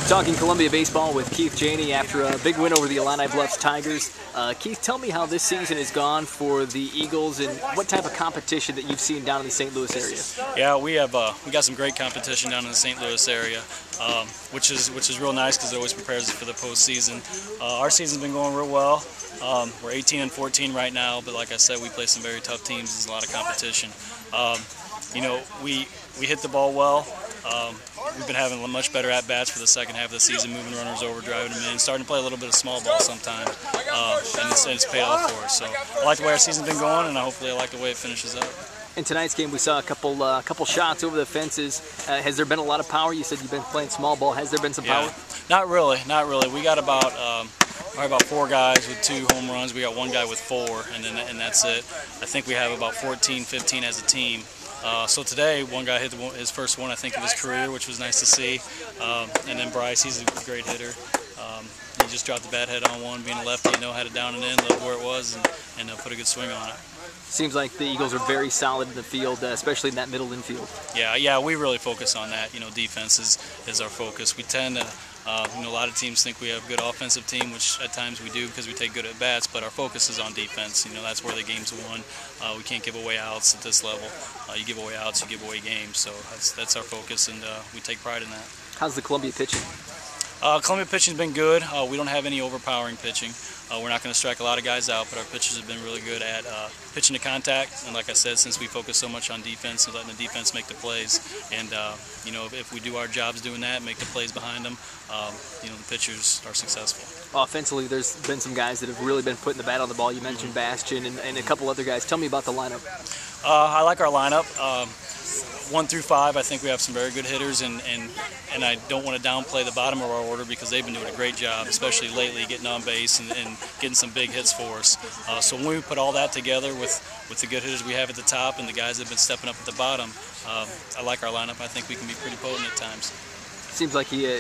Talking Columbia baseball with Keith Jany after a big win over the Illini Bluffs Tigers. Keith, tell me how this season has gone for the Eagles and what type of competition that you've seen down in the St. Louis area. Yeah, we got some great competition down in the St. Louis area, which is real nice because it always prepares us for the postseason. Our season's been going real well. We're 18-14 right now, but like I said, we play some very tough teams. There's a lot of competition. We hit the ball well. We've been having much better at-bats for the second half of the season, moving runners over, driving them in, starting to play a little bit of small ball sometimes, and it's paid off for us. So I like the way our season's been going, and hopefully I like the way it finishes up. In tonight's game, we saw a couple shots over the fences. Has there been a lot of power? You said you've been playing small ball. Has there been some power? Not really. We got about 4 guys with 2 home runs. We got 1 guy with 4, and that's it. I think we have about 14, 15 as a team. So today, 1 guy hit his first one, I think, of his career, which was nice to see. And then Bryce, he's a great hitter. He just dropped the bat head on one, being a lefty, had it down and in, loved where it was, and put a good swing on it. Seems like the Eagles are very solid in the field, especially in that middle infield. Yeah, we really focus on that. Defense is our focus. We tend to, a lot of teams think we have a good offensive team, which at times we do because we take good at bats, but our focus is on defense. That's where the game's won. We can't give away outs at this level. You give away outs, you give away games. So that's our focus, and we take pride in that. How's the Columbia pitching? Columbia pitching's been good. We don't have any overpowering pitching. We're not going to strike a lot of guys out, but our pitchers have been really good at pitching to contact. And like I said, since we focus so much on defense and letting the defense make the plays, and if we do our jobs doing that, make the plays behind them, the pitchers are successful. Offensively, there's been some guys that have really been putting the bat on the ball. You mentioned Bastian and a couple other guys. Tell me about the lineup. I like our lineup. 1 through 5, I think we have some very good hitters, and I don't want to downplay the bottom of our order because they've been doing a great job, especially lately, getting on base and getting some big hits for us. So when we put all that together with the good hitters we have at the top and the guys that have been stepping up at the bottom, I like our lineup. I think we can be pretty potent at times. Seems like he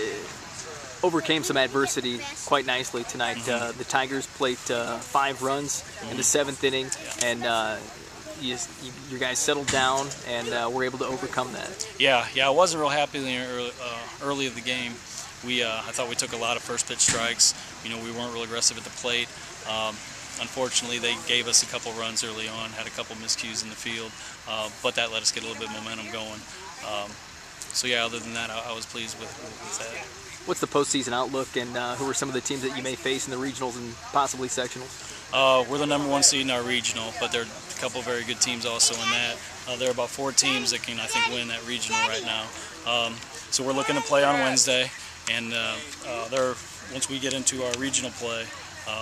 overcame some adversity quite nicely tonight. The Tigers played 5 runs in the 7th inning, and your guys settled down and were able to overcome that. Yeah, I wasn't real happy in the early of the game. I thought we took a lot of first pitch strikes. We weren't real aggressive at the plate. Unfortunately, they gave us a couple runs early on, had a couple miscues in the field, but that let us get a little bit of momentum going. So yeah, other than that, I was pleased with that. What's the postseason outlook, and who are some of the teams that you may face in the regionals and possibly sectionals? We're the #1 seed in our regional, but there are a couple of very good teams also in that. There are about 4 teams that can, I think, win that regional right now. So we're looking to play on Wednesday, and once we get into our regional play,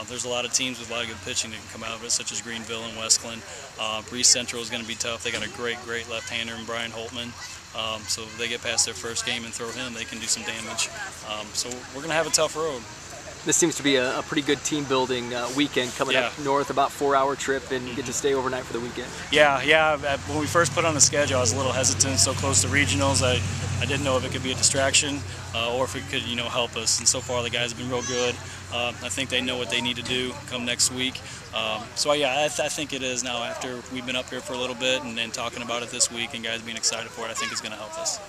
there's a lot of teams with a lot of good pitching that can come out of it, such as Greenville and Westland. Breeze Central is going to be tough. They got a great left-hander in Brian Holtman. So if they get past their first game and throw him, they can do some damage. So we're going to have a tough road. This seems to be a pretty good team-building weekend coming up north, about 4-hour trip, and get to stay overnight for the weekend. Yeah. When we first put on the schedule, I was a little hesitant. So close to regionals, I didn't know if it could be a distraction or if it could, help us. And so far, the guys have been real good. I think they know what they need to do come next week. So yeah, I think it is now after we've been up here for a little bit and talking about it this week and guys being excited for it. I think it's going to help us.